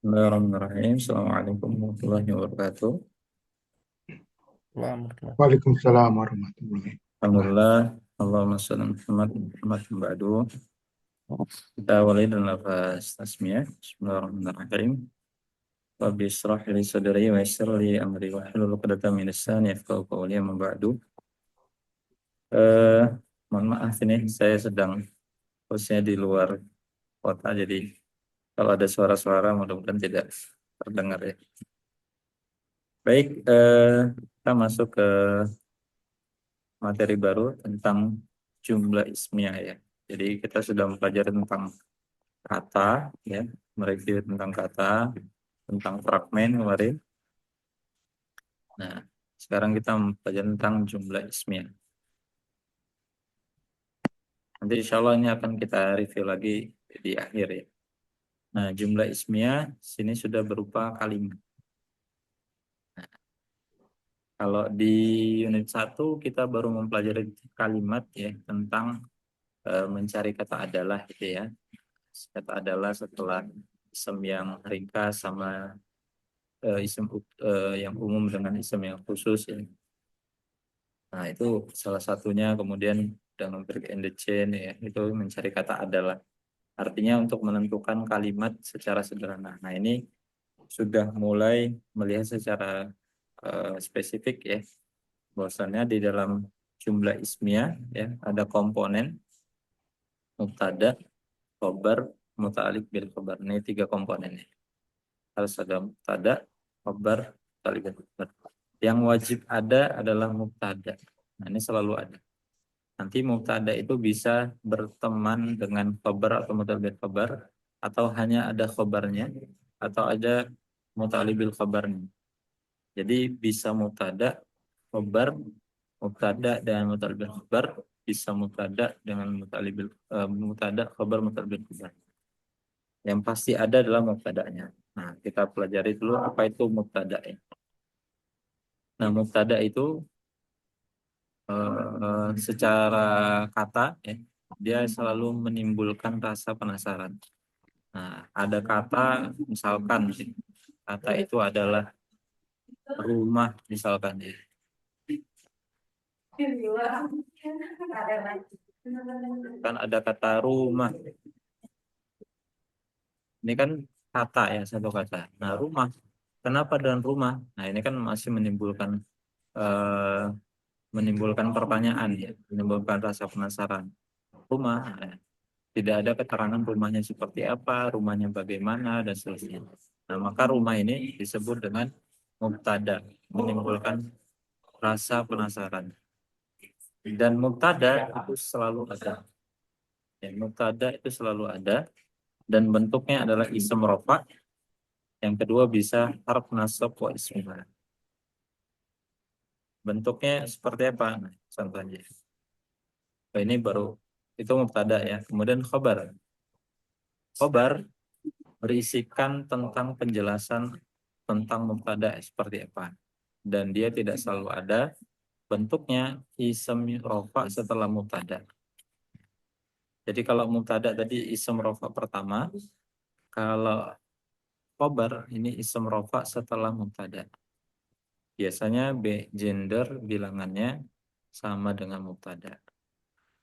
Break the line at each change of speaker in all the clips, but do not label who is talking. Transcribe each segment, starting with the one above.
Bismillahirrahmanirrahim. Assalamualaikum warahmatullahi wabarakatuh.
Waalaikumsalam warahmatullahi wabarakatuh.
Alhamdulillah. Allahumma shalli ala Muhammad Muhammad ba'du. Kita awali dengan lafaz tasmiyah. Bismillahirrahmanirrahim. Rabbi israh li sadri wa yassir li amri wa hlul 'uqdatam min lisani yafqahu qawli amma ba'du. Eh, Mohon maaf ini saya sedang posisinya di luar kota, jadi kalau ada suara-suara mudah-mudahan tidak terdengar ya. Baik, kita masuk ke materi baru tentang jumlah ismiyah ya. Jadi kita sudah mempelajari tentang kata ya, mereview tentang kata, tentang fragmen kemarin. Nah, sekarang kita mempelajari tentang jumlah ismiyah. Nanti insya Allah ini akan kita review lagi di akhir ya. Nah, jumlah ismiyah sini sudah berupa kalimat. Nah, kalau di unit 1 kita baru mempelajari kalimat ya tentang mencari kata adalah gitu ya. Kata adalah setelah isim yang ringkas sama isim yang umum dengan isim yang khusus ya. Nah, itu salah satunya. Kemudian dengan break and the chain ya, itu mencari kata adalah. Artinya untuk menentukan kalimat secara sederhana. Nah, ini sudah mulai melihat secara spesifik ya, bahwasannya di dalam jumlah ismiyah ya ada komponen mubtada, khobar, muta'alliq bil khobar. Ini 3 komponennya. Harus ada mubtada, khobar, muta'alliq bil khobar. Yang wajib ada adalah mubtada. Nah, ini selalu ada. Nanti mubtada itu bisa berteman dengan khobar atau muta'alliq bil khobar, atau hanya ada khobarnya, atau ada muta'alliq bil khobarnya. Jadi bisa mubtada, khobar, mubtada dan muta'alliq bil khobar, bisa mubtada dengan muta'alliq bil mubtada, khobar, muta'alliq bil khobar. Yang pasti ada adalah mubtada'nya. Nah, kita pelajari dulu apa itu mubtada ya. Nah, mubtada itu secara kata ya, dia selalu menimbulkan rasa penasaran. Nah, ada kata misalkan kata itu adalah rumah misalkan ya. Kan ada kata rumah. Ini kan kata ya, satu kata. Nah, rumah. Kenapa dengan rumah? Nah, ini kan masih eh, menimbulkan pertanyaan ya, menimbulkan rasa penasaran. Rumah, nah, tidak ada keterangan rumahnya seperti apa, rumahnya bagaimana dan seterusnya. Nah, maka rumah ini disebut dengan mubtada, menimbulkan rasa penasaran. Dan mubtada itu selalu ada. Ya, mubtada itu selalu ada dan bentuknya adalah isim rofa. Yang kedua bisa harf nasab wa ismullah. Bentuknya seperti apa? Nah, contohnya. Oh, ini baru itu mubtada ya. Kemudian khobar. Khobar berisikan tentang penjelasan tentang mubtada seperti apa. Dan dia tidak selalu ada. Bentuknya isim rofa setelah mubtada. Jadi kalau mubtada tadi isim rofa pertama, kalau khobar ini isim rofa setelah mubtada. Biasanya gender bilangannya sama dengan mubtada.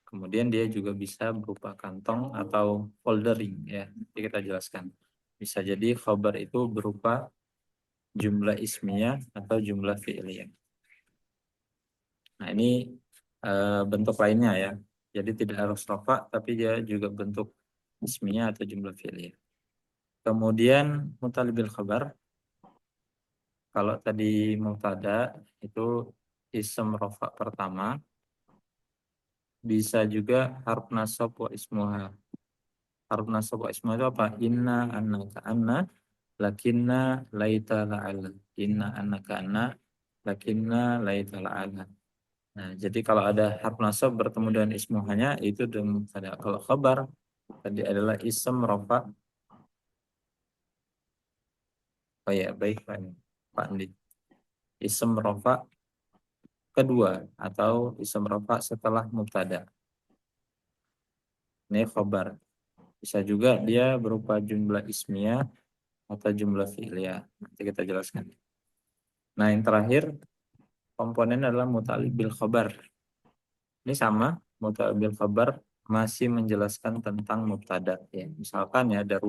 Kemudian dia juga bisa berupa kantong atau foldering ya. Jadi kita jelaskan. Bisa jadi khobar itu berupa jumlah ismiyah atau jumlah fi'liyah. Nah, ini bentuk lainnya ya. Jadi tidak harus rafa, tapi dia juga bentuk ismiyah atau jumlah fi'liyah. Kemudian mutalibil khabar. Kalau tadi mubtada itu ism rafa pertama, bisa juga harf nasab wa ismuha. Harf nasab wa ismuha itu apa? Inna annaka anna, lakinna laita la'ala. Inna annaka anna, lakinna laita la'ala. Nah, jadi kalau ada harf nasab bertemu dengan ismuhanya itu dengan mubtada. Kalau khabar tadi adalah ism rafa. Oh ya, baik Pak Andi. Ism rafa kedua atau ism rafa setelah mubtada. Ini khabar. Bisa juga dia berupa jumlah ismiyah atau jumlah fi'liyah. Nanti kita jelaskan. Nah, yang terakhir komponen adalah muta'alliq bil khabar. Ini sama, muta'alliq bil khabar masih menjelaskan tentang mubtada ya. Misalkan ya ada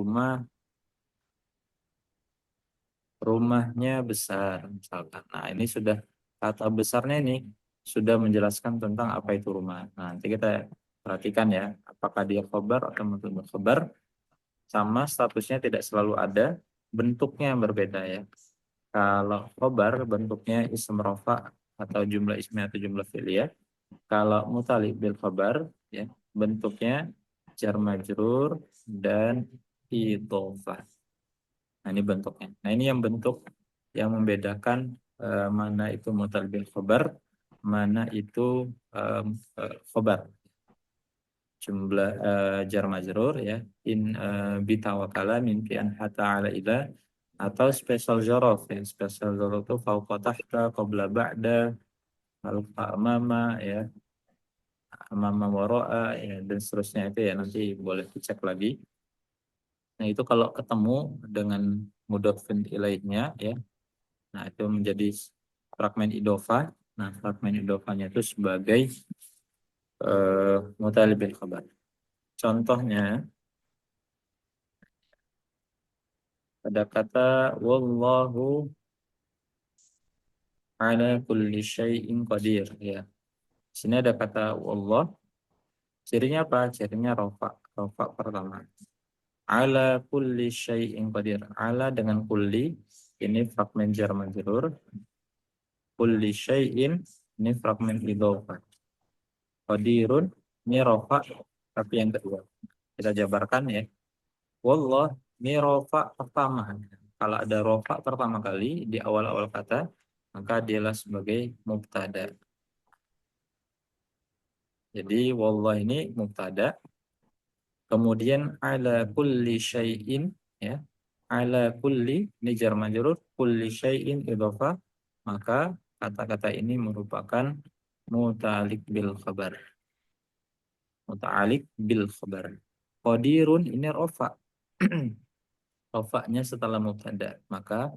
rumahnya besar misalkan. Nah, ini sudah kata besarnya ini sudah menjelaskan tentang apa itu rumah. Nah, nanti kita perhatikan ya, apakah dia khabar atau mubtada khabar, sama statusnya tidak selalu ada, bentuknya yang berbeda ya. Kalau khobar bentuknya ism rofa atau jumlah ismi atau jumlah fi'liyah. Kalau muta'alliq bil khobar ya, bentuknya jar majrur dan idhofah. Nah, ini bentuknya. Nah, ini yang bentuk yang membedakan mana itu muta'alliq bil khobar, mana itu khobar. Jumlah jar majrur ya, in bitawakala min fi an hatta ala ila, atau special zorof ya. Special zorof itu fauqa tahta qabla ba'da alfa amama ya, amama wara'a ya, dan seterusnya itu ya, nanti boleh dicek lagi. Nah, itu kalau ketemu dengan mudhofin ilaihnya ya, nah itu menjadi fragmen idhofah. Nah, fragmen idhofahnya itu sebagai muta'alliq bil khabar. Contohnya ada kata wallahu ala kulli syai'in qadir ya. Sini ada kata wallah. Cirinya apa? Cirinya rofa. Rofa pertama. Ala kulli syai'in qadir. Ala dengan kulli. Ini fragmen jar majrur. Kulli syai'in. Ini fragmen idhofah. Qadirun. Ini rofa. Tapi yang kedua. Kita jabarkan ya. Wallah. Ini rofa pertama. Kalau ada rofa pertama kali di awal-awal kata, maka dialah sebagai mubtada. Jadi wallah ini mubtada. Kemudian ala kulli syai'in ya. Ala kulli ini jar majrur, kulli syai'in idhofah, maka kata-kata ini merupakan muta'alliq bil khabar. Muta'alliq bil khabar. Qadirun ini rofa. Rofa'nya setelah mubtada, maka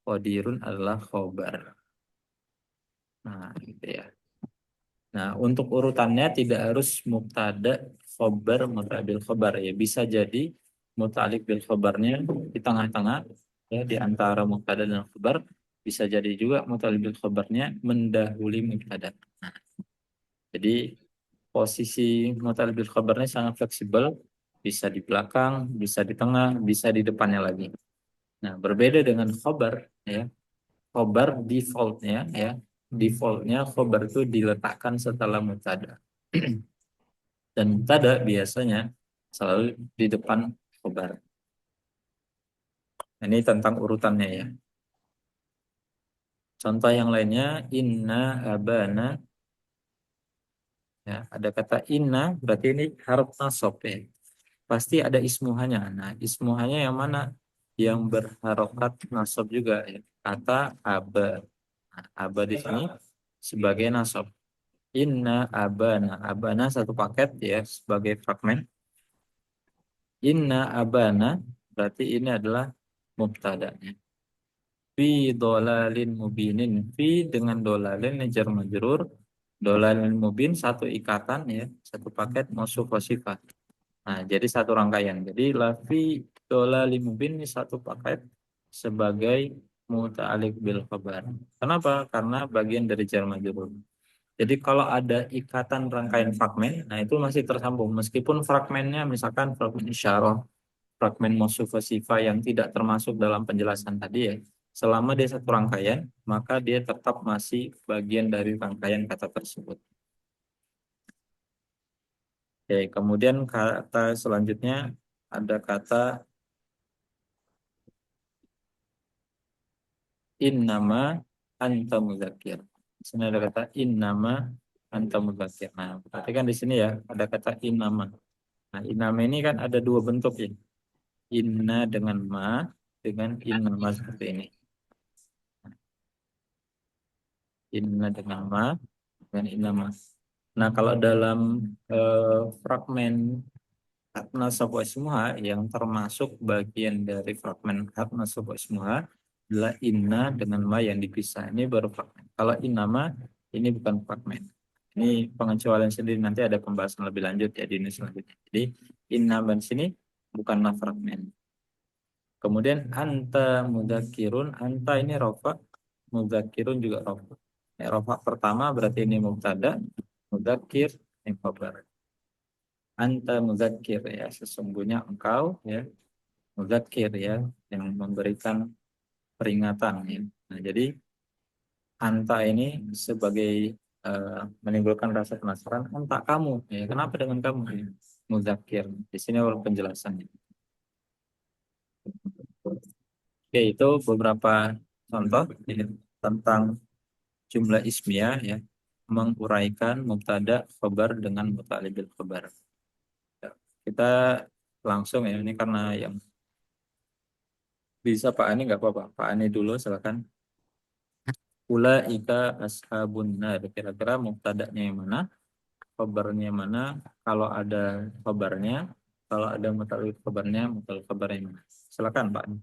qadirun adalah khabar. Nah, gitu ya. Nah, untuk urutannya tidak harus mubtada, khobar, mubtada bil khobar ya. Bisa jadi muta'alliq bil khobarnya di tengah-tengah ya, di antara mubtada dan khobar. Bisa jadi juga muta'alliq bil khobarnya mendahului mubtada. Nah, jadi posisi muta'alliq bil khobarnya sangat fleksibel, bisa di belakang, bisa di tengah, bisa di depannya lagi. Nah, berbeda dengan khobar ya. Khobar defaultnya ya, defaultnya khobar itu diletakkan setelah mubtada. Dan mubtada biasanya selalu di depan khobar. Ini tentang urutannya ya. Contoh yang lainnya, inna abana. Ya, ada kata inna, berarti ini harf nasab ya. Pasti ada ismuhanya. Nah, ismuhanya yang mana? Yang berharokat nasab juga ya. Kata aba. Nah, aba di sini sebagai nasab. Inna abana. Abana satu paket ya, sebagai fragmen. Inna abana berarti ini adalah mubtada'nya. Fi dolalin mubinin. Fi dengan dolalin jar majrur. Dolalin mubin satu ikatan ya, satu paket mausuf wa sifat. Nah, jadi satu rangkaian. Jadi la fi dolalin mubin ini satu paket sebagai muta'alliq bil khabar. Kenapa? Karena bagian dari jar majrur. Jadi kalau ada ikatan rangkaian fragmen, nah itu masih tersambung. Meskipun fragmennya misalkan fragmen isyarah, fragmen mausuf wa sifat yang tidak termasuk dalam penjelasan tadi ya. Selama dia satu rangkaian, maka dia tetap masih bagian dari rangkaian kata tersebut. Oke, kemudian kata selanjutnya ada kata innama anta mudzakir. Di sini ada kata innama anta mudzakir. Nah, perhatikan di sini ya, ada kata innama. Nah, innama ini kan ada dua bentuk ya. Inna dengan ma, dengan innama seperti ini. Inna dengan ma, dengan innama. Nah, kalau dalam fragmen hak nasab wa ismuha yang termasuk bagian dari fragmen hak nasab wa ismuha adalah inna dengan ma yang dipisah. Ini baru fragmen. Kalau innama ini bukan fragmen. Ini pengecualian sendiri, nanti ada pembahasan lebih lanjut ya di ini selanjutnya. Jadi inna dan sini bukanlah fragmen. Kemudian anta mudakirun, anta ini rofa, mudakirun juga rofa. Ya, rofa pertama berarti ini mubtada, mudakir ini khabar. Anta mudakir ya, sesungguhnya engkau ya, mudakir ya, yang memberikan peringatan ya. Nah, jadi anta ini sebagai menimbulkan rasa penasaran, anta kamu ya, kenapa dengan kamu ya? Mudakir. Di sini awal penjelasannya. Oke, itu beberapa contoh ini tentang jumlah ismiyah ya, menguraikan mubtada khabar dengan muta'allibil khabar. Ya, kita langsung ya, ini karena yang bisa Pak Ani nggak apa-apa. Pak Ani dulu silakan. Ulaika ashabun nar. Kira-kira mubtada'nya yang mana? Khabarnya mana? Kalau ada khabarnya, kalau ada muta'allibil khabarnya, muta'allibil khabarnya yang mana? Silakan Pak Ani.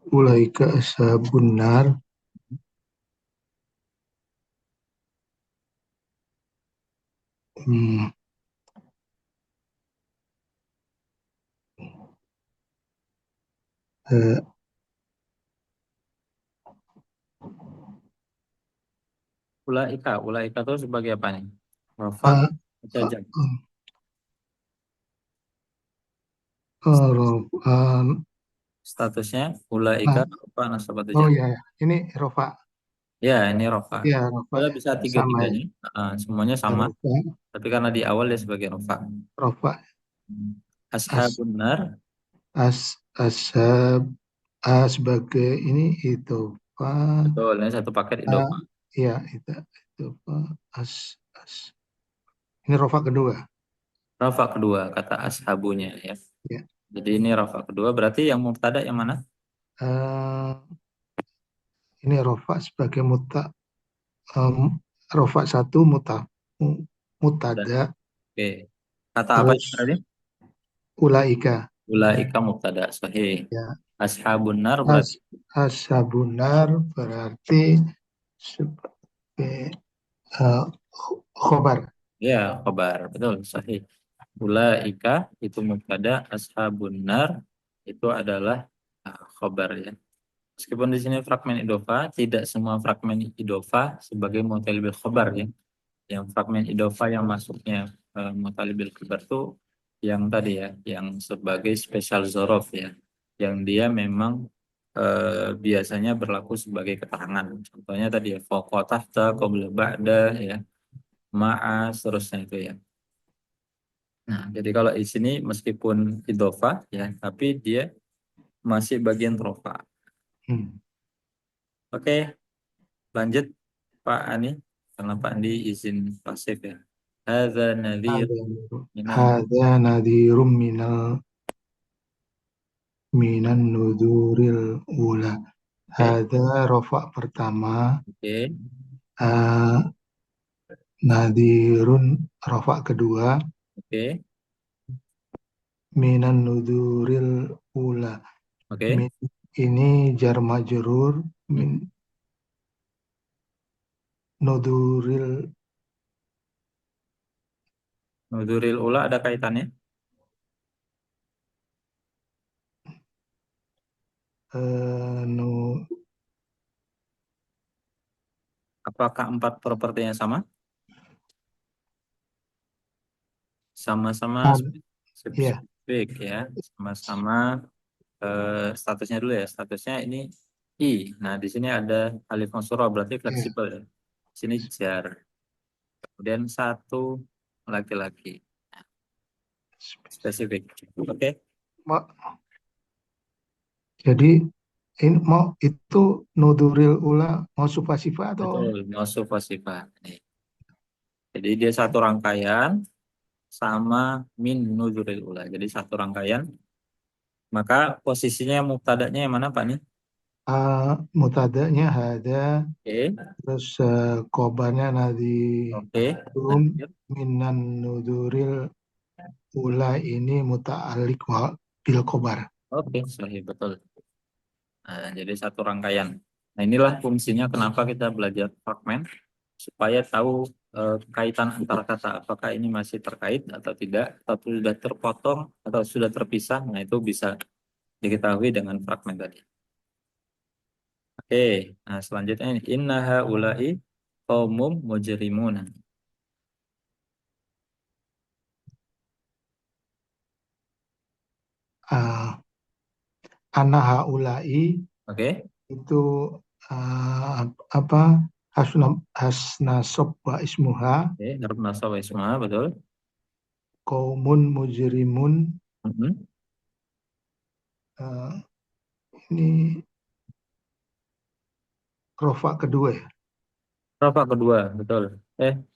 Ulaika ashabun nar. Hmm, eh,
Ulaika itu sebagai apa nih? Rafa,
ah, ah,
jajak.
ah,
Statusnya ulaika
ah,
apa nasabat
oh
jazm.
ya, ya. Ini rofa.
Ya, ini Rafa.
Ya, rofa
Kita
ya.
bisa
Sama ya.
tiga-tiganya. Semuanya
Ya,
sama,
rofa,
tapi karena di awal dia sebagai Rafa.
rofa. As,
Ashabun nar,
ashab, sebagai ini itu.
betul, ini satu paket
Ah,
idofa.
ya, itu as. Ini rofa kedua.
Rafa kedua, kata ashabunya ya.
Ya.
Jadi ini Rafa kedua, berarti yang mubtada yang mana?
Eh, ini rofa sebagai em, rofa satu
Dan,
mutada,
oke. Kata apa
terus
itu tadi?
ulaika.
Ulaika mubtada, sahih.
Ya,
Ashabun nar
as
berarti.
ashabunar berarti sebagai khobar.
Ya, khabar, betul, sahih. Ulaika itu mubtada, ashabun nar itu adalah khabar ya. Meskipun di sini fragmen idofa, tidak semua fragmen idofa sebagai mutalibil khabar ya. Yang fragmen idofa yang masuknya mutalibil khabar itu yang tadi ya, yang sebagai spesial zorof ya, yang dia memang biasanya berlaku sebagai keterangan. Contohnya tadi ya, fauqa tahta, qabla ba'da ya, ma'a, seterusnya itu ya. Nah, jadi kalau di sini meskipun idofa ya, tapi dia masih bagian rofa.
Hmm.
Oke, lanjut Pak Ani, karena Pak Andi izin pasif ya. Hadza nadhir
Ada
minan.
ada nadhirum minan nuduril ula.
Oke,
Ada rofa pertama,
oke,
eh, nadhirun rofa kedua,
oke,
minan nuduril ula.
oke.
Min, ini jar majrur
Hmm.
min nuduril
Nuduril ula ada kaitannya?
nu
Apakah empat propertinya sama? Sama-sama
ad, ya,
spesifik ya, sama-sama statusnya dulu ya. Statusnya ini I. Nah, di sini ada alif mansura berarti
ya.
fleksibel ya. Di sini jar. Kemudian satu laki-laki. Spesifik. Oke.
Ma- Jadi ini mau itu nuduril ula mau supasifa atau
Betul, mausuf wa sifat. Nih. Jadi dia satu rangkaian sama min nuzuril ula. Jadi satu rangkaian, maka posisinya mubtada'nya yang mana Pak nih?
Mutadanya hada,
Oke.
terus kobarnya
Oke.
nadhirum
Lanjut.
minan nuduril ula ini muta'alliq bil kobar.
Oke, sahih betul. Nah, jadi satu rangkaian. Nah, inilah fungsinya kenapa kita belajar fragmen supaya tahu kaitan antara kata apakah ini masih terkait atau tidak, atau sudah terpotong atau sudah terpisah. Nah, itu bisa diketahui dengan fragmen tadi. Oke, nah selanjutnya ini inna haula'i qaumum mujrimuna.
Uh, Ana haula'i
Oke,
itu apa hasna sobba ismuha
oke, harf nasab wa ismaha betul.
kaumun mujrimun.
Mhm.
eh, ini rofa kedua ya.
Rafa kedua, betul.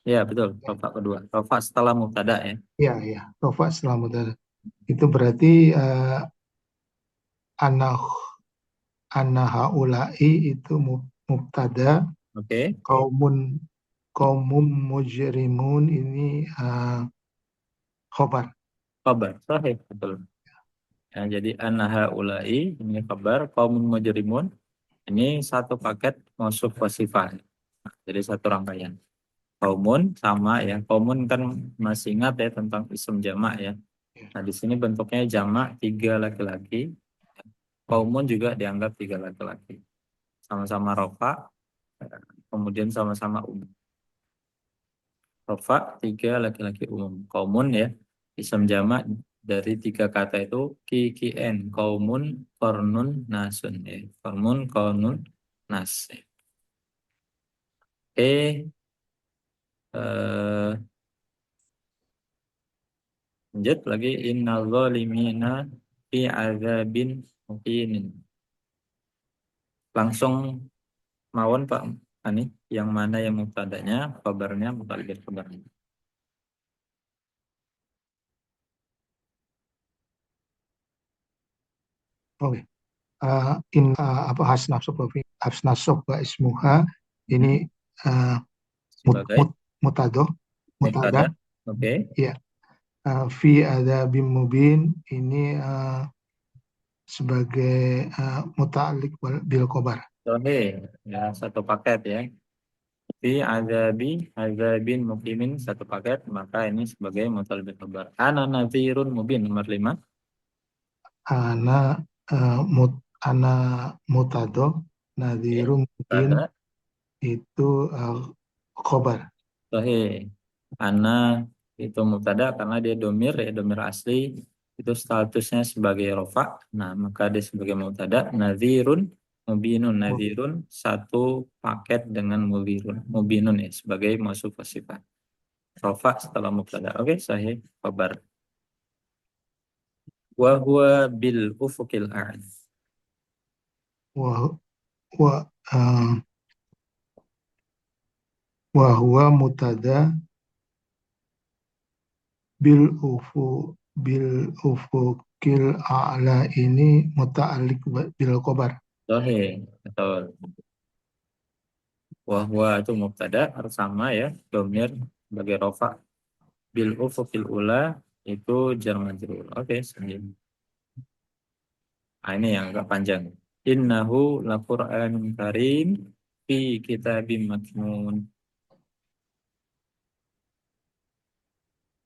Ya betul, rafa kedua. Rafa setelah mubtada ya.
Ya, ya, rofa setelah mudhari. Itu berarti ana ana haula'i itu mubtada,
Oke,
kaumun kaumum mujrimun ini khobar.
kabar sahih betul. Ya, jadi anna haula'i ini kabar qaumun mujrimun ini satu paket mausuf wa sifat. Jadi satu rangkaian. Kaumun sama ya. Kaumun kan masih ingat ya tentang isim jamak ya. Nah, di sini bentuknya jamak tiga laki-laki. Kaumun juga dianggap tiga laki-laki. Sama-sama rofa, kemudian sama-sama umum. Rofa, tiga laki-laki umum. Kaumun ya, isim jamak dari tiga kata itu kikien. Kaumun, kornun, nasun. Ya. Kormun, kornun, nas. Ya. Oke, eh, lanjut lagi. Innal zalimina fi azabin muqinin. Langsung mawon Pak Ani, yang mana yang mubtada'nya, kabarnya, mubtadi' kabarnya.
Oke. Apa hasna sobba ismuha ini
Mhm.
uh, mut,
Sebagai
mut, mutadoh mutada
mubtada. Oke.
ya. Fi ada bim mubin ini sebagai muta'alliq bil khobar.
Oke, ya satu paket ya. Fi azabin mukimin satu paket, maka ini sebagai mubtada' kabar. Ana nadhirun mubin nomor 5.
Ana mut ana mutado
Oke.
nadhirum mubin
Mubtada.
itu khobar.
Oke. Ana itu mubtada karena dia domir ya, domir asli itu statusnya sebagai rofa. Nah, maka dia sebagai mubtada. Nadhirun mubinun. Nadhirun satu paket dengan mubinun. Mubinun ya sebagai mausuf sifat. Rofa setelah mubtada. Oke, sahih kabar. Wa huwa bil ufuqil a'la.
Wa wa uh, wa huwa mutada bil ufu bil ufukil a'la ini muta'alliq bil khobar.
Sahih, betul. Wa huwa itu mubtada harus sama ya, domir sebagai rofa. Bil ufuqil ula itu jar majrur. Oke, sahih. Nah, ini yang agak panjang. Innahu laqur'anun karim fi kitabim maknun.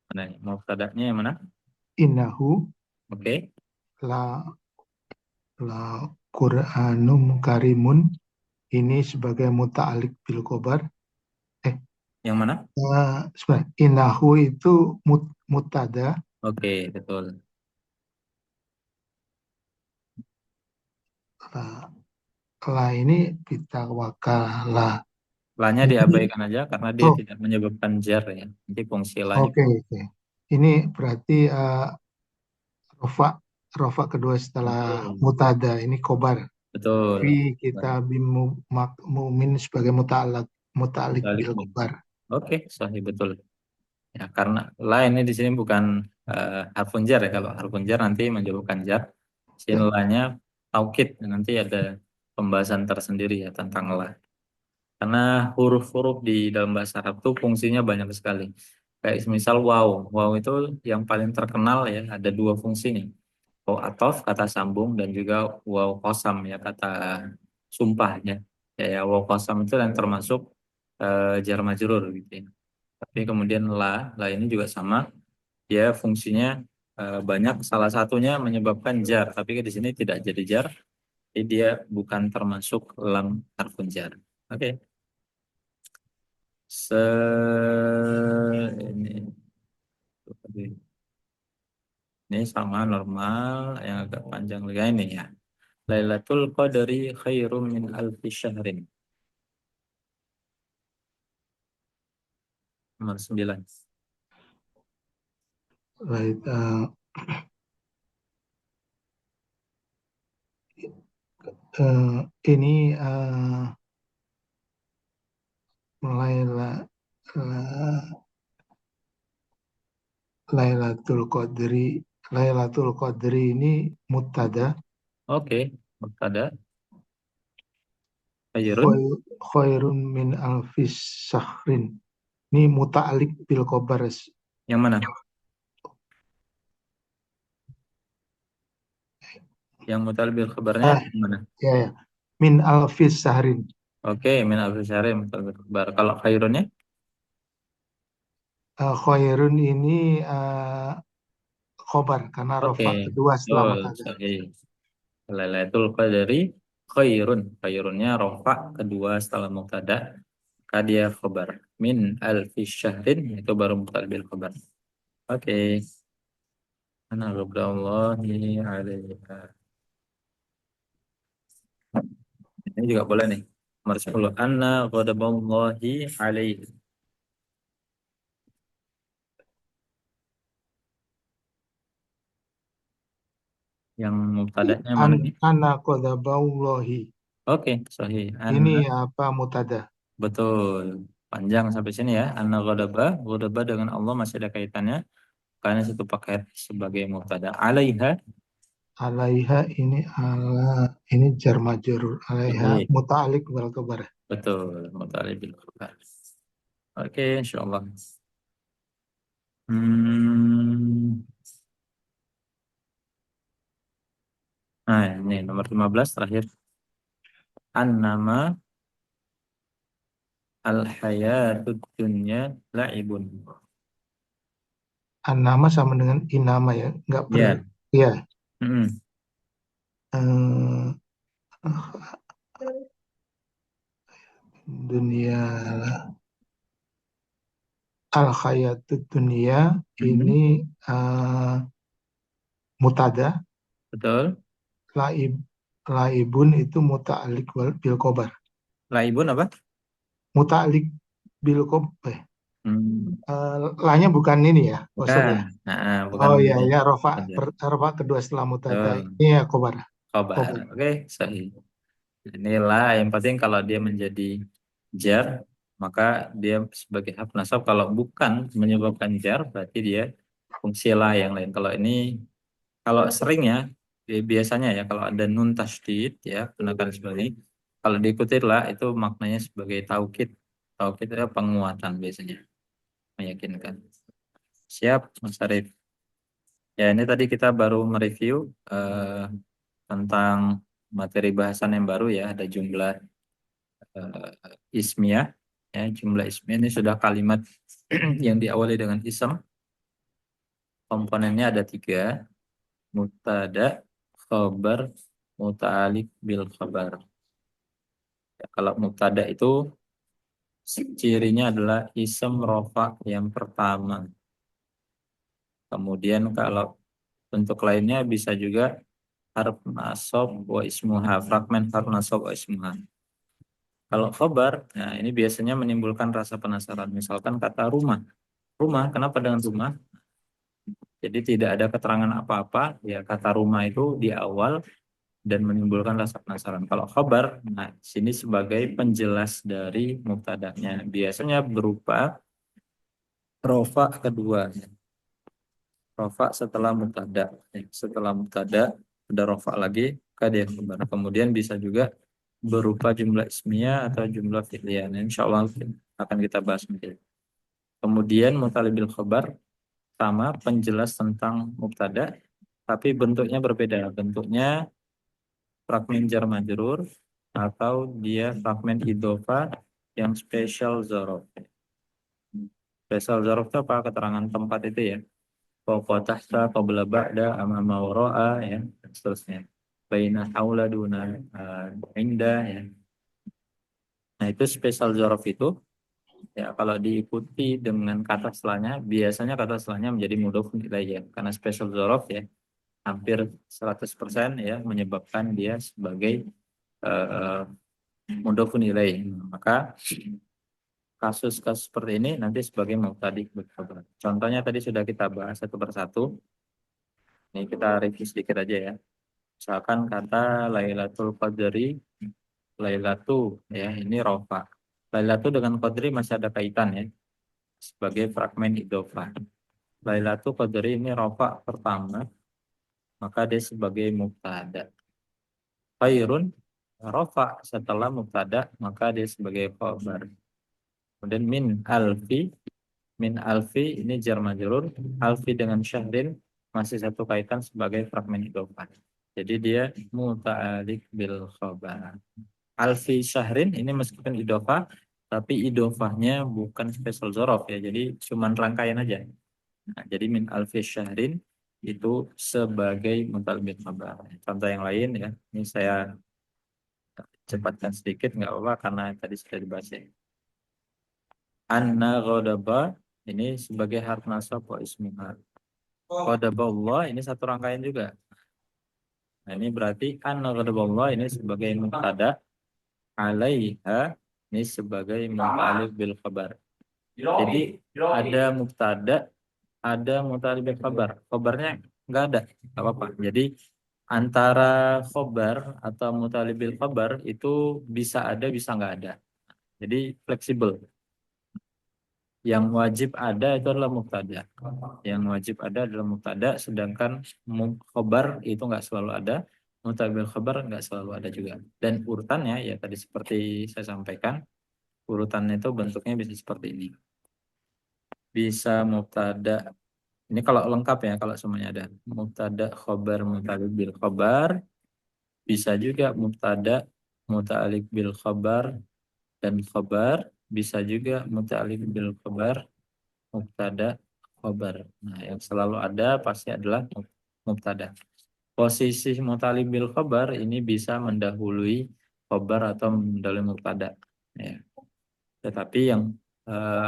Mana nih? Mubtada'nya yang mana?
Innahu
Oke.
la la Qur'anum karimun ini sebagai muta'alliq bil khobar. Eh,
Yang mana?
sebenarnya innahu itu mutada.
Oke, betul.
La, la ini kita wakalah.
La-nya
Ini
diabaikan aja karena dia
oh,
tidak menyebabkan jar ya. Nanti fungsi la-nya.
oke, oke. Ini berarti rofa rofa kedua setelah
Betul.
mutada ini kobar. Fi
Betul.
kita makmumin sebagai muta'alliq
Balik
bil
nih.
kobar.
Oke, sahih betul. Ya, karena la ini di sini bukan harfun jar ya. Kalau harfun jar nanti menyebabkan jar. Sini
Ya,
la-nya taukid. Nanti ada pembahasan tersendiri ya tentang la. Karena huruf-huruf di dalam bahasa Arab tuh fungsinya banyak sekali. Kayak misal wow, wow itu yang paling terkenal ya, ada dua fungsinya. Wow atof kata sambung dan juga wow kosam ya kata sumpahnya. Ya, wow kosam itu yang termasuk jar majrur gitu ya. Tapi kemudian la ini juga sama, dia fungsinya banyak. Salah satunya menyebabkan jar, tapi di sini tidak jadi jar, jadi dia bukan termasuk lam harfun jar. Oke. Se ini sama normal yang agak panjang lagi ini ya. Lailatul Qadri khairum min alfi syahrin. Nomor 9.
Right, ini Laila, Lailatul Qadri, Lailatul Qadri ini mutada,
Oke, mubtada khairun
khairun min alfis syahrin. Ini muta'alik bil khobar.
yang mana? Yang mutalbil khabarnya
Ah,
yang mana?
ya, ya. Min alfis syahrin.
Oke, min alfi syahrin mutalbil khabar. Kalau khairunnya?
Khairun ini khobar karena
Oke,
rofa kedua setelah
betul,
mutada.
sahih. Lailatul Qadri khairun. Khairunnya rofa kedua setelah mubtada, maka dia khabar. Min alfi syahrin itu baru mutalbil khabar. Oke. Ana ghadallahi alaiha. Ini juga boleh nih. Nomor 10. Anna ghadaballahi alaihi. Yang mubtada'nya mana nih?
Ana qadabaullahi.
Oke, sahih.
Ini
Anna,
apa mutada?
betul. Panjang sampai sini ya. Anna ghadaba, ghadaba dengan Allah masih ada kaitannya. Karena situ pakai sebagai mubtada. Alaiha,
Alaiha ini ini jar majrur. Alaiha
sahih.
muta'alik wal khabar.
Betul, mutali bil khabar. Oke, insyaallah. Hmm. Nah, ini nomor 15 terakhir. An-nama al-hayatud dunya la'ibun.
An-nama sama dengan inama ya, nggak
Ya.
ya.
Mm-mm.
eh, dunia al hayatud dunia
Mm-mm.
ini eh, mutada,
Betul.
laib laibun itu muta'alik bil kobar.
La'ibun apa?
Muta'alik bil kobar.
Hmm.
Lanya bukan ini ya, oh sorry
Bukan.
ya.
Nah, bukan
Oh iya
menjadi
ya, rofa
hajar.
rofa kedua setelah mutada
Betul.
ini ya kobar.
Khobar.
Kobar.
Oke, sahih. Inilah yang penting kalau dia menjadi jar, maka dia sebagai hak nasab. Kalau bukan menyebabkan jar, berarti dia fungsi la yang lain. Kalau ini, kalau sering ya, biasanya ya, kalau ada nun tasydid ya, gunakan sebagai ini. Kalau diikuti la, itu maknanya sebagai taukid. Taukid itu penguatan biasanya, meyakinkan. Siap, Mas Arif. Ya, ini tadi kita baru mereview tentang materi bahasan yang baru ya, ada jumlah ismiyah. Ya, jumlah ismiyah ini sudah kalimat yang diawali dengan ism. Komponennya ada tiga, mutada, khobar, muta'alik bil khabar. Ya, kalau mutada itu cirinya adalah ism rofa yang pertama. Kemudian kalau bentuk lainnya bisa juga harf nasab wa ismuha, fragmen harf nasab wa ismuha. Kalau khobar, nah ini biasanya menimbulkan rasa penasaran. Misalkan kata rumah. Rumah, kenapa dengan rumah? Jadi tidak ada keterangan apa-apa, ya kata rumah itu di awal dan menimbulkan rasa penasaran. Kalau khobar, nah sini sebagai penjelas dari mubtada'nya. Biasanya berupa rofa kedua. Rofa setelah mubtada. Setelah mubtada, ada rofa lagi, maka dia khobar. Kemudian bisa juga berupa jumlah ismiyah atau jumlah fi'liyah. Nah, insya Allah akan kita bahas nanti. Kemudian mutalibil khabar sama penjelas tentang mubtada, tapi bentuknya berbeda. Bentuknya fragmen jar majrur atau dia fragmen idhofah yang special zorof. Special zorof itu apa? Keterangan tempat itu ya. Fauqa tahta qabla ba'da amama wara'a ya, dan seterusnya. Baina haula duna indah ya. Nah, itu special zorof itu ya kalau diikuti dengan kata setelahnya, biasanya kata setelahnya menjadi mudhofun ilaih ya. Karena special zorof ya hampir 100% ya menyebabkan dia sebagai uh, mudhofun ilaih. Maka kasus-kasus seperti ini nanti sebagai mubtadi berkhabar. Contohnya tadi sudah kita bahas satu persatu. Ini kita review sedikit aja ya. Misalkan kata Lailatul Qadri, Lailatu ya, ini rofa. Lailatu dengan Qadri masih ada kaitan ya sebagai fragmen idhofah. Lailatul Qadri ini rofa pertama, maka dia sebagai mubtada. Khairun rofa setelah mubtada, maka dia sebagai khabar. Kemudian min alfi ini jar majrur, alfi dengan syahrin masih satu kaitan sebagai fragmen idhofah. Jadi dia muta'alik bil khabar. Alfi syahrin ini meskipun idhofah, tapi idhofahnya bukan special zorof ya. Jadi cuman rangkaian aja. Nah, jadi min alfi syahrin itu sebagai muta'alik bil khabar. Contoh yang lain ya. Ini saya cepatkan sedikit nggak apa-apa karena tadi sudah dibahas ya. Anna ghadaba ini sebagai harf nasab wa ismuha. Ghadaba Allah ini satu rangkaian juga. Nah, ini berarti anna ghadaba Allah ini sebagai mubtada, alaiha ini sebagai muta'alliq bil khabar. Jadi ada mubtada, ada muta'alliq bil khabar. Khabarnya nggak ada, nggak apa-apa. Jadi antara khabar atau muta'alliq bil khabar itu bisa ada, bisa nggak ada. Jadi fleksibel. Yang wajib ada itu adalah mubtada. Yang wajib ada adalah mubtada, sedangkan khobar itu nggak selalu ada, mutabil khobar nggak selalu ada juga. Dan urutannya ya tadi seperti saya sampaikan, urutannya itu bentuknya bisa seperti ini. Bisa mubtada. Ini kalau lengkap ya, kalau semuanya ada. Mubtada, khobar, muta'alliq bil khobar. Bisa juga mubtada, muta'alliq bil khobar dan khobar. Bisa juga muta'alliq bil khobar, mubtada, khobar. Nah, yang selalu ada pasti adalah mubtada. Posisi muta'alliq bil khobar ini bisa mendahului khobar atau mendahului mubtada. Ya. Tetapi yang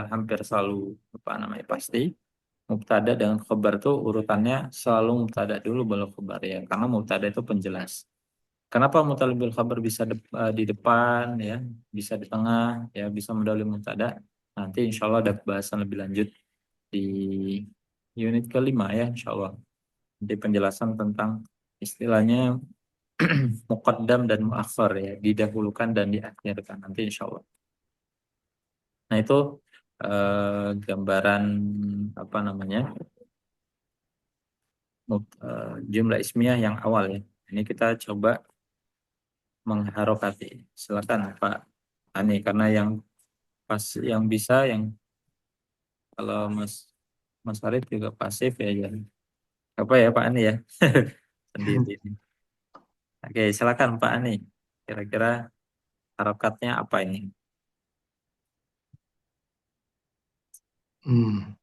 hampir selalu apa namanya pasti mubtada dengan khobar itu urutannya selalu mubtada dulu baru khobar ya. Karena mubtada itu penjelas. Kenapa muta'alliq bil khobar bisa di depan ya, bisa di tengah ya, bisa mendahului mubtada. Nanti insya Allah ada pembahasan lebih lanjut di unit kelima ya insya Allah. Nanti penjelasan tentang istilahnya muqaddam dan muakhir ya, didahulukan dan diakhirkan nanti insya Allah. Nah itu gambaran apa namanya jumlah ismiyah yang awal ya. Ini kita coba mengharokati. Silakan Pak Ani karena yang pas yang bisa yang kalau Mas Farid juga pasif ya, ya. Apa ya Pak Ani ya sendiri. Oke, silakan Pak Ani. Kira-kira harokatnya apa ini?
Hmm.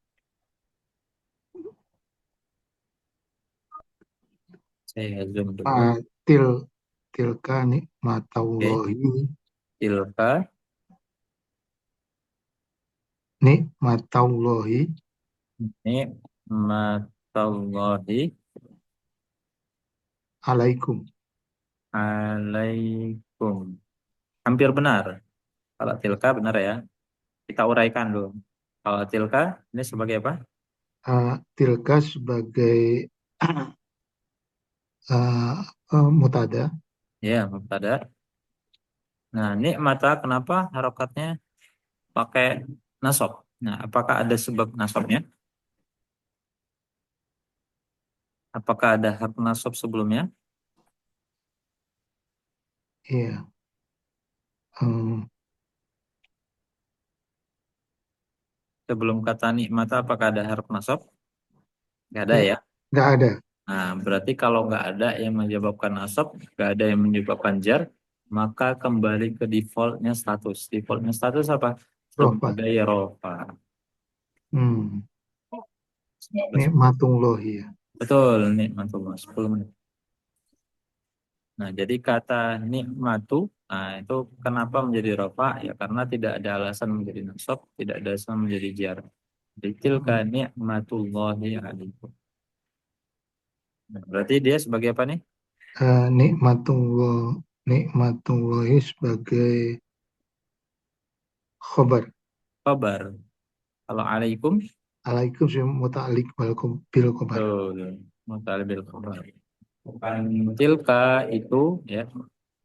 Saya zoom dulu.
Ah, tilka
Oke,
nikmatallahi
tilka
nikmatallahi
ini matallahi
alaikum.
alaikum. Hampir benar. Kalau tilka benar ya. Kita uraikan dulu. Kalau tilka ini sebagai apa?
Tilka sebagai ah, mutada.
Ya, mubtada. Nah, ini mata kenapa harokatnya pakai nasab? Nah, apakah ada sebab nasabnya? Apakah ada hak nasab sebelumnya?
Iya. Hmm,
Sebelum kata nikmat apakah ada harf nasab? Nggak ada
nggak
ya.
nggak ada.
Nah, berarti kalau nggak ada yang menyebabkan nasab, nggak ada yang menyebabkan jar, maka kembali ke defaultnya status. Defaultnya status apa?
Rofa.
Sebagai rofa.
Hmm, nikmatullahi ya.
Betul, nikmatullah. 10 menit. Nah, jadi kata nikmatu, nah itu kenapa menjadi rofa? Ya karena tidak ada alasan menjadi nasab, tidak ada alasan menjadi jar. Jadi tilka
Hmm.
nikmatullahi alaikum. Nah, berarti dia sebagai apa nih?
Nikmatullahi sebagai khobar.
Kabar. Kalau alaikum,
Alaikum sih muta'alliq bil khobar.
betul. Mutalibil kabar. Tilka itu ya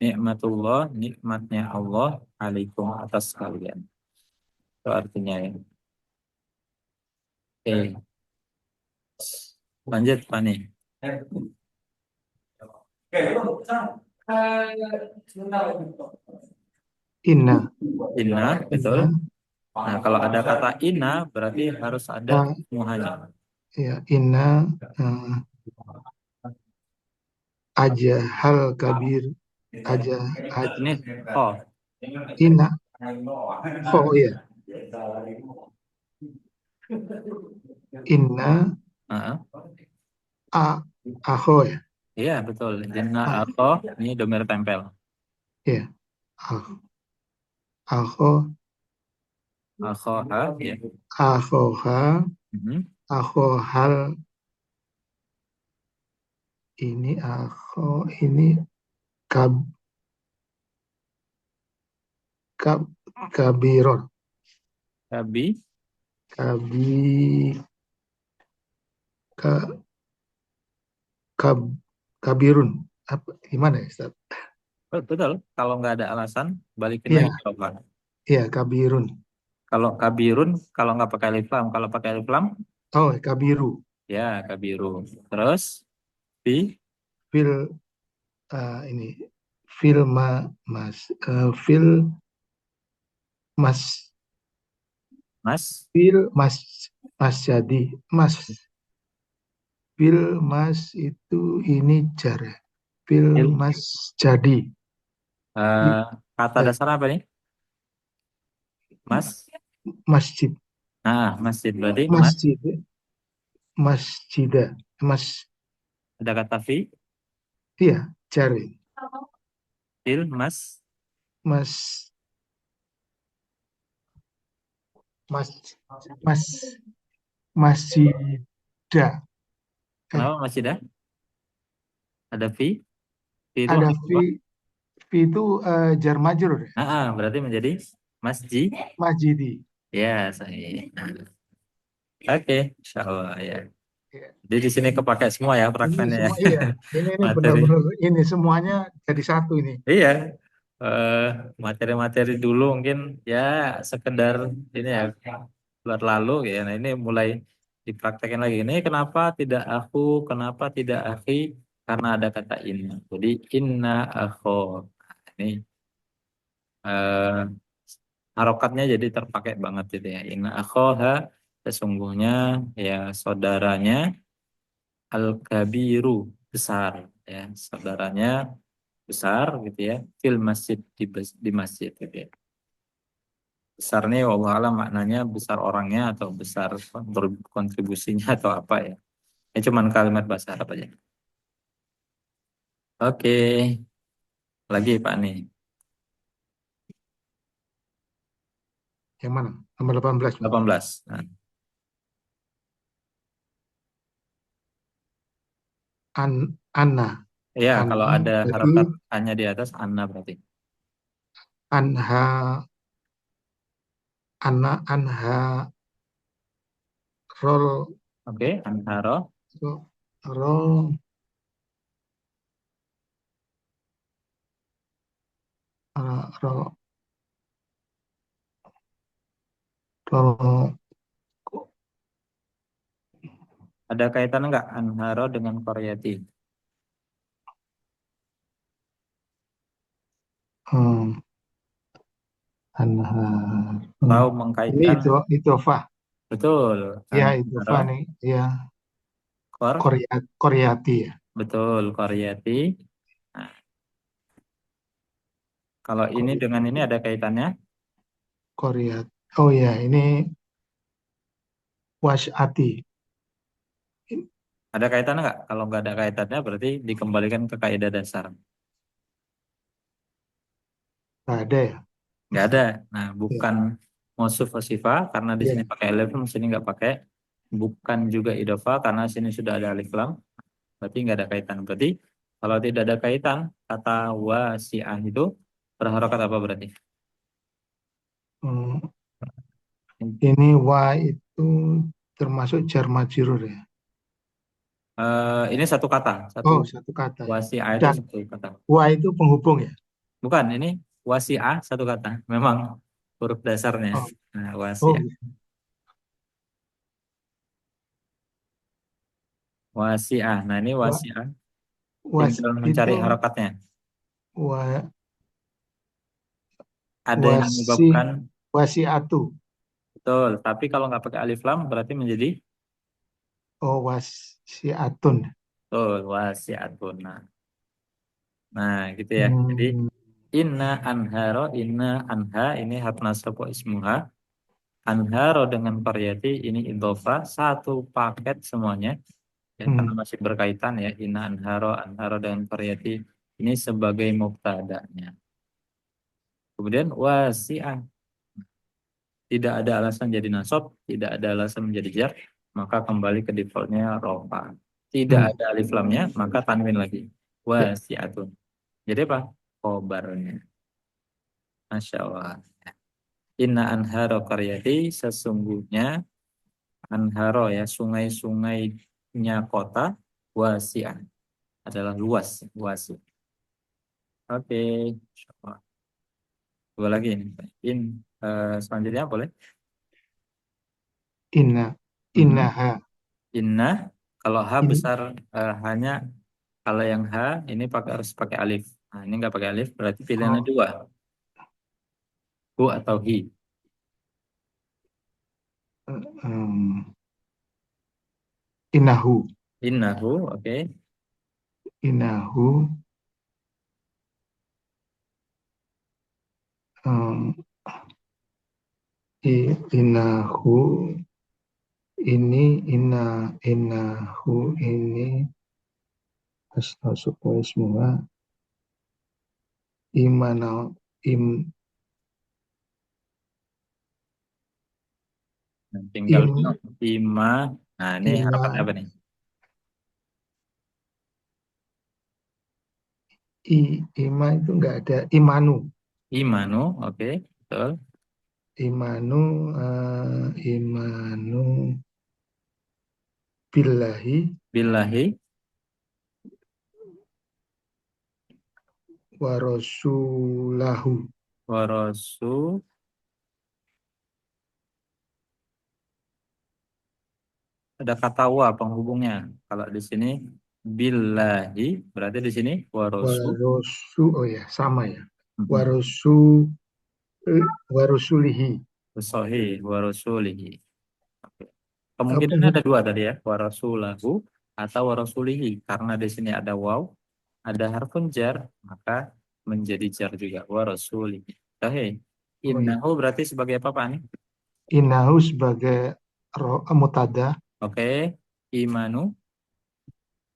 nikmatullah, nikmatnya Allah alaikum atas kalian. Itu artinya ya. Oke, lanjut Pak nih.
Inna,
Inna, betul.
inna,
Nah, kalau ada kata inna berarti harus ada
ah,
muhanya.
ya inna eh, aja hal kabir aja
Ini oh.
inna oh ya inna
Heeh.
a aho ya
Iya, betul. Inna
a,
atau ini domir tempel.
ya a- aho
Akhoha, ya.
ahoha
Mhm.
aho hal ini aho ini kab kab kabiron
Kabi,
kabi ka, kab kabirun apa gimana ya Ustaz?
betul. Kalau nggak ada alasan, balikin lagi
Iya,
ke Allah.
iya kabirun.
Kalau kabirun, kalau nggak pakai alif lam. Kalau pakai alif lam,
Oh, kabiru.
ya kabiru. Terus, fi,
Fil ini fil mas fil mas
mas,
fil mas mas jadi mas fil mas itu ini jar ya. Fil
il.
mas jadi
Eh,
I-
kata
eh,
dasar apa nih? Mas.
masjid
Nah, masjid berarti mas.
masjid masjidah mas
Ada kata fi,
iya jar
il, mas.
mas mas mas masjidah eh
Kenapa masjid dah? Ada fi, fi itu
ada
harus
fi
apa?
fi itu jar majrur ya
Berarti menjadi masjid.
masjidi.
Ya, saya. Oke, insya Allah ya.
Ya.
Jadi di sini kepakai semua ya
Ini
prakteknya ya.
semua iya, ini
Materi.
benar-benar ini semuanya jadi satu ini.
Iya, eh, materi-materi dulu mungkin ya sekedar ini ya buat lalu ya. Nah ini mulai dipraktekin lagi. Ini kenapa tidak aku, kenapa tidak akhi? Karena ada kata inna. Jadi inna akho. Ini eh, harokatnya jadi terpakai banget gitu ya. Inna akhoha sesungguhnya ya saudaranya al-kabiru besar ya saudaranya besar gitu ya fil masjid di masjid gitu ya. Besar nih wallahu alam maknanya besar orangnya atau besar kontribusinya atau apa ya. Ini cuman kalimat bahasa Arab aja. Oke, lagi Pak nih.
Yang mana? Nomor 18, Pak.
18. Nah,
Anna.
ya kalau
Anna
ada
berarti
harokat hanya di atas anna berarti.
anha anha rol
Oke, antaro
rol rol rol
ada kaitan enggak anharo dengan Koryati?
hmm, Anhar.
Atau
Ini
mengkaitkan,
idhofah.
betul,
Ya,
anharo,
idhofah nih. Ya,
kor,
Koryati ya.
betul, koryati. Nah, kalau ini
Kor-
dengan ini ada kaitannya,
Koryat. Oh ya, ini Wasati.
ada kaitannya nggak? Kalau nggak ada kaitannya berarti dikembalikan ke kaidah dasar.
Nggak ada ya,
Nggak ada.
Ustaz?
Nah,
Ya.
bukan mausuf wa sifat karena di sini
Ya.
pakai alif lam, sini nggak pakai. Bukan juga idofa karena sini sudah ada alif lam. Berarti nggak ada kaitan. Berarti kalau tidak ada kaitan, kata wasi'ah itu berharokat apa berarti?
Hmm, ini wa itu termasuk jar majrur ya.
Ini satu kata, satu
Oh, satu kata ya.
wasi'ah itu
Dan
satu kata.
wa itu penghubung ya.
Bukan, ini wasi'ah satu kata. Memang huruf dasarnya.
Oh,
Nah,
oh,
wasi'ah. Wasi'ah. Nah, ini
wa,
wasi'ah.
was
Tinggal mencari
itu
harokatnya.
wa,
Ada yang
wasi
menyebabkan,
wasiatu.
betul. Tapi kalau nggak pakai alif lam berarti menjadi,
Oh, wasiatun.
betul, wasi'atun. Nah, gitu ya. Jadi
Hmm,
inna anharo, inna anha ini harf nasab wa ismuha. Anharo dengan qaryati ini idhofa satu paket semuanya ya karena
hmm,
masih berkaitan ya. Inna anharo, anharo dengan qaryati ini sebagai mubtada'nya. Kemudian wasi'ah, tidak ada alasan jadi nasab, tidak ada alasan menjadi jar, maka kembali ke defaultnya rofa. Tidak
hmm.
ada alif lamnya, maka tanwin lagi.
Ya,
Wasi'atun. Jadi apa? Khobarnya. Masya Allah. Inna anharo qaryati sesungguhnya anharo ya sungai-sungainya kota wasi'ah adalah luas wasi. Oke, Masya Allah. Dua lagi ini. Selanjutnya boleh?
inna,
Mhm.
innaha.
Inna kalau H
In,
besar hanya kalau yang H ini harus pakai alif. Nah, ini nggak pakai alif berarti pilihannya
oh,
dua, hu atau hi.
um, innahu,
Innahu, oke.
innahu, um, innahu, ini, innahu, ini, asal ismuha, imana, im,
Nah, tinggal
im,
ima. Nah, ini
ima,
harokatnya apa nih?
ima itu enggak ada, imanu,
Imanu, oke, betul.
imanu, imanu, billahi,
Billahi
warasulahu.
wa rasul, ada kata wa penghubungnya. Kalau di sini billahi berarti di sini wa rasul.
Oh ya, sama ya.
Mhm.
Warosu, warusulihi.
Sahih wa rasulihi. Oke.
Apa
Kemungkinannya ada dua tadi ya, wa rasulahu atau wa rasulihi. Karena di sini ada waw, ada harfun jar, maka menjadi jar juga wa rasulihi. Sahih.
oh ya.
Innahu berarti sebagai apa Pak nih?
Inahu sebagai mutada,
Oke. Imanu,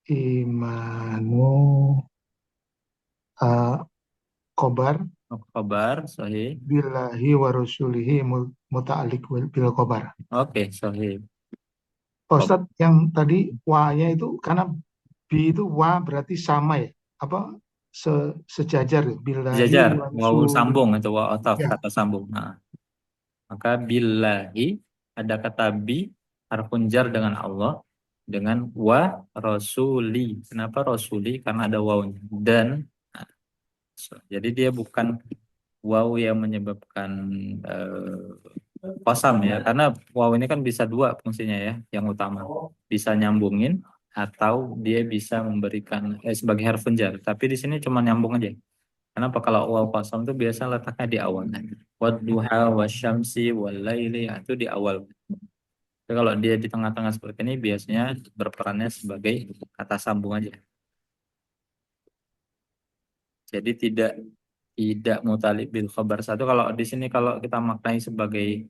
imanu, kobar,
khabar, sahih.
billahi warusulihi muta'alik bil kobar.
Oke, sahih.
Pak
Khobar.
Ustadz, yang tadi wa-nya itu karena bi itu wa berarti sama ya? Apa sejajar ya? Billahi
Jajar, wawu
warusul.
sambung atau wawu ataf,
Ya,
kata sambung. Nah, maka billahi ada kata bi harfun jar dengan Allah dengan wa rasuli. Kenapa rasuli? Karena ada wawunya. Dan nah, jadi dia bukan wawu yang menyebabkan kosam ya. Karena wawu ini kan bisa dua fungsinya ya, yang utama. Bisa nyambungin atau dia bisa memberikan sebagai harfun jar. Tapi di sini cuma nyambung aja. Kenapa kalau waw kosong itu biasa letaknya di awal. Wadduha wasyamsi walaili itu di awal. Tapi kalau dia di tengah-tengah seperti ini biasanya berperannya sebagai kata sambung aja. Jadi tidak mutalib bil khabar satu. Kalau di sini kalau kita maknai sebagai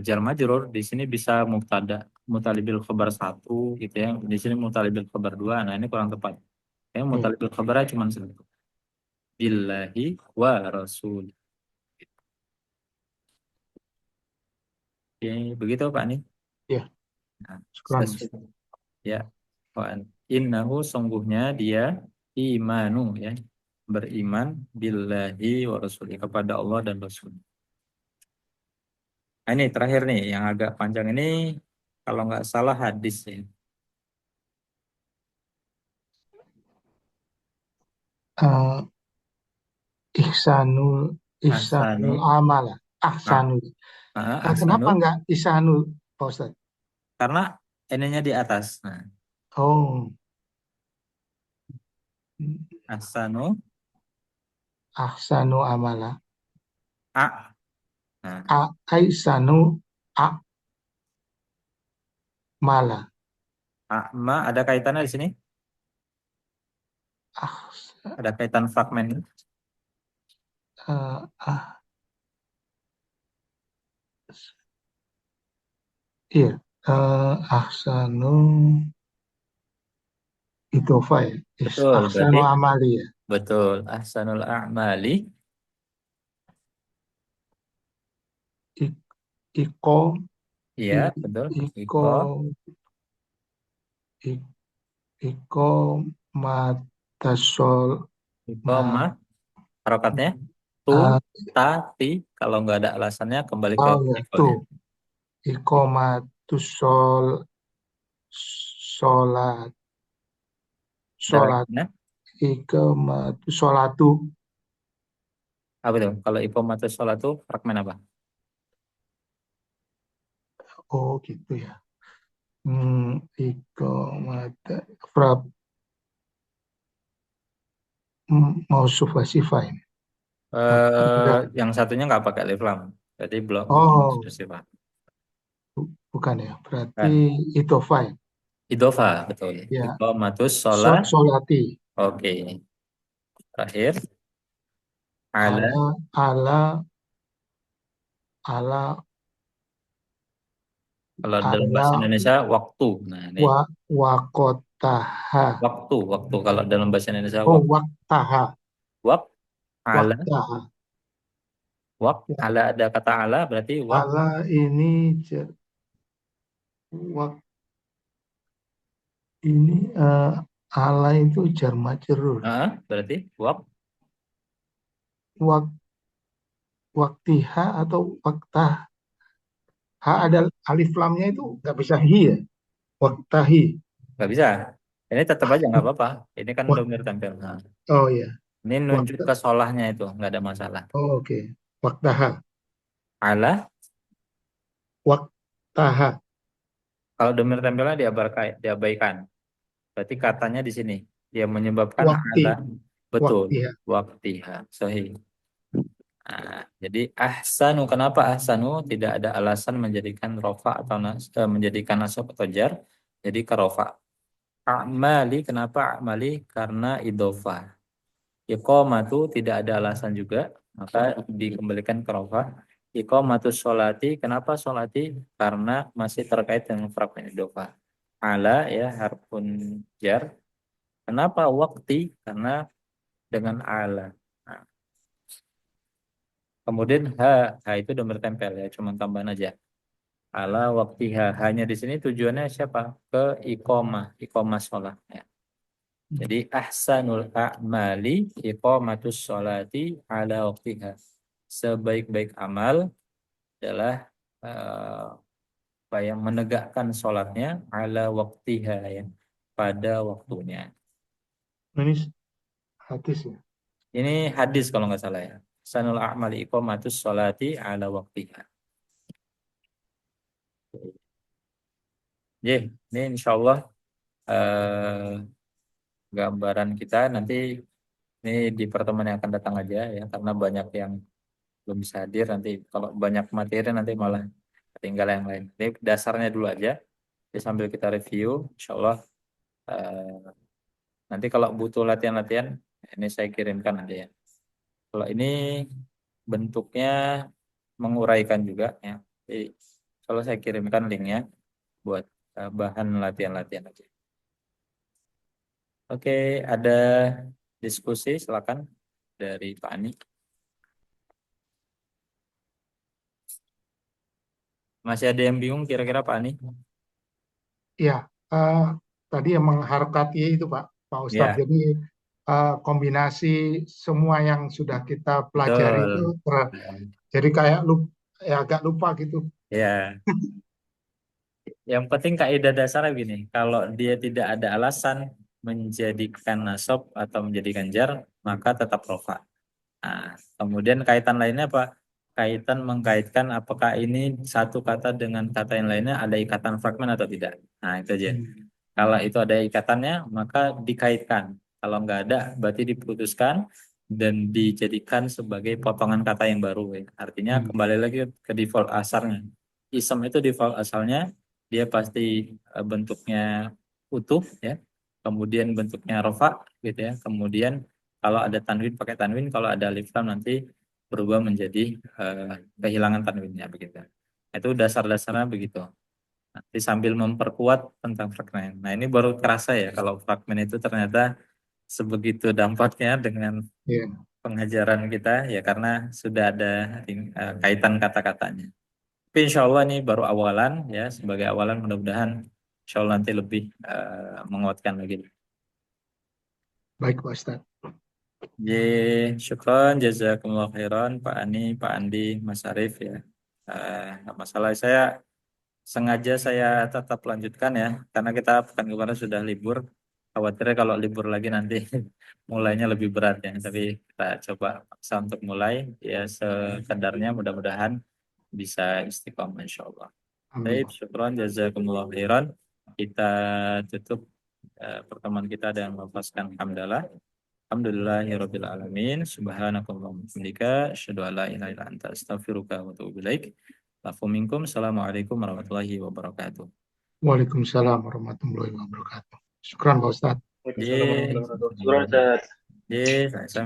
jar majrur, di sini bisa mubtada mutalib bil khabar satu gitu ya. Di sini mutalib bil khabar dua. Nah ini kurang tepat. Ya
Iya,
mutalib bil khabarnya cuma satu. Billahi wa rasul. Oke, begitu Pak nih.
iya.
Nah,
Syukran, Mas.
ya. Wa innahu sungguhnya dia imanu ya. Beriman billahi wa rasuli kepada Allah dan Rasul. Nah, ini terakhir nih yang agak panjang ini kalau nggak salah hadis ya.
Eh, ihsanul
Ahsanu,
ihsanul amala.
ah,
Ahsanul. Kenapa
ahsanu
enggak ihsanul, Pak Ustadz?
karena ininya di atas. Nah,
Oh,
ahsanu
ahsanu amala.
a. Nah,
Aisanu amala.
akma ada kaitannya di sini?
Ah,
Ada kaitan fragmen.
ah, iya. Ahsanu idofa ya.
Betul, berarti
Ahsanu amali ya.
betul. Ahsanul a'mali.
Ik- Iko,
Iya,
i-
betul.
iko,
Iko,
ik- iko matasol
iko
ma,
ma. Harokatnya tu,
ah,
ta, ti. Kalau nggak ada alasannya kembali ke
oh ya
ikolnya.
tuh. Iko matusol solat solat.
Darahnya
Iko matusolatu.
apa tuh? Kalau iqamatus sholat itu fragmen apa?
Oh gitu ya. Iko mata frab mau sufasifa ini. Apa enggak?
Yang satunya nggak pakai alif lam. Jadi belum bukan
Oh,
spesifik.
bukan ya. Berarti
Kan?
itu fine.
Idofa, betul.
Ya,
Iqamatus sholat.
solati
Oke. Terakhir. Ala.
ala ala ala
Kalau dalam
ala
bahasa Indonesia, waktu. Nah, ini
wa wakotaha.
waktu. Waktu. Kalau dalam bahasa Indonesia,
Oh,
waktu.
waktaha,
Wak. Ala.
waktaha.
Wak.
Ya,
Ala ada kata ala berarti wak.
ala ini wak ini ala itu jar majrur.
Berarti wak.
Wak waktiha atau waktah. Ha ada alif lamnya itu nggak bisa hi ya. Waktahi.
Nggak bisa. Ini tetap aja nggak apa-apa. Ini kan
Wak,
domir tempel. Nah,
oh ya.
ini nunjuk
Wakta,
ke solahnya itu, nggak ada masalah.
oh, oke. Waktaha.
Ala,
Waktaha.
kalau domir tempelnya diabaikan. Berarti katanya di sini. Dia menyebabkan
Wakti.
ala. Betul.
Waktiha.
Waktiha. Sahih. Nah, jadi ahsanu. Kenapa ahsanu? Tidak ada alasan menjadikan rofa atau menjadikan nasab atau jar. Jadi ke rofa. A'mali. Kenapa a'mali? Karena idofah. Iqamatu tidak ada alasan juga, maka dikembalikan ke rofa. Iqamatus sholati, kenapa sholati? Karena masih terkait dengan fragmen idofah. Ala ya harfun jar. Kenapa wakti? Karena dengan ala. Nah, kemudian ha itu domir tempel ya, cuma tambahan aja. Ala wakti hanya di sini tujuannya siapa? Ke iqamah sholat. Ya. Jadi ahsanul a'mali iqamatus sholati ala waktiha. Sebaik-baik amal adalah eh, apa yang menegakkan sholatnya ala waktiha ya pada waktunya.
Ini hadis ya.
Ini hadis kalau nggak salah ya. Sanul a'mali iqamatus sholati ala waktiha. Jadi ini insya Allah gambaran kita nanti Ini di pertemuan yang akan datang aja ya, karena banyak yang belum bisa hadir. Nanti kalau banyak materi nanti malah ketinggalan yang lain. Ini dasarnya dulu aja. Jadi sambil kita review, insya Allah nanti kalau butuh latihan-latihan, ini saya kirimkan aja ya. Kalau ini bentuknya menguraikan juga ya. Jadi kalau saya kirimkan linknya buat bahan latihan-latihan aja. Oke, ada diskusi silakan dari Pak Ani. Masih ada yang bingung kira-kira Pak Ani?
Ya, eh, tadi emang harokat Y itu Pak Ustadz.
Ya,
Jadi kombinasi semua yang sudah kita pelajari itu
betul.
jadi kayak ya agak lupa gitu.
Ya, yang penting kaidah dasarnya gini, kalau dia tidak ada alasan menjadikan nasab atau menjadikan jar, maka tetap rofa. Nah, kemudian kaitan lainnya apa? Kaitan mengkaitkan apakah ini satu kata dengan kata yang lainnya ada ikatan fragmen atau tidak. Nah, itu aja. Kalau itu ada ikatannya, maka dikaitkan. Kalau nggak ada, berarti diputuskan dan dijadikan sebagai potongan kata yang baru. Ya. Artinya kembali lagi ke default asalnya. Isem itu default asalnya, dia pasti bentuknya utuh, ya. Kemudian bentuknya rofa, gitu ya. Kemudian kalau ada tanwin pakai tanwin, kalau ada alif lam nanti berubah menjadi kehilangan tanwinnya begitu. Itu dasar-dasarnya begitu. Nanti sambil memperkuat tentang fragmen. Nah, ini baru kerasa ya kalau fragmen itu ternyata sebegitu dampaknya dengan
Ya,
pengajaran kita ya karena sudah ada kaitan kata-katanya. Tapi insya Allah ini baru awalan ya sebagai awalan mudah-mudahan insya Allah nanti lebih menguatkan lagi.
baik Pak Ustadz.
Ye, syukron, jazakumullah khairan, Pak Ani, Pak Andi, Mas Arif ya. Nggak masalah, saya sengaja saya tetap lanjutkan ya, karena kita pekan kemarin sudah libur. Khawatirnya kalau libur lagi nanti mulainya lebih berat ya. Tapi kita coba paksa untuk mulai ya sekedarnya, mudah-mudahan bisa istiqomah insya Allah. Baik,
Amin.
syukron, jazakumullah khairan. Kita tutup pertemuan kita dengan melafazkan hamdalah. Alhamdulillahirabbil alamin. Subhanakallahumma wa bihamdika asyhadu an la ilaha illa anta astaghfiruka wa atubu ilaik. Afu minkum. Assalamualaikum warahmatullahi wabarakatuh.
Waalaikumsalam warahmatullahi wabarakatuh. Syukran Pak Ustadz.
Ye,
Waalaikumsalam warahmatullahi wabarakatuh. Syukur, Ustaz.
ye, sama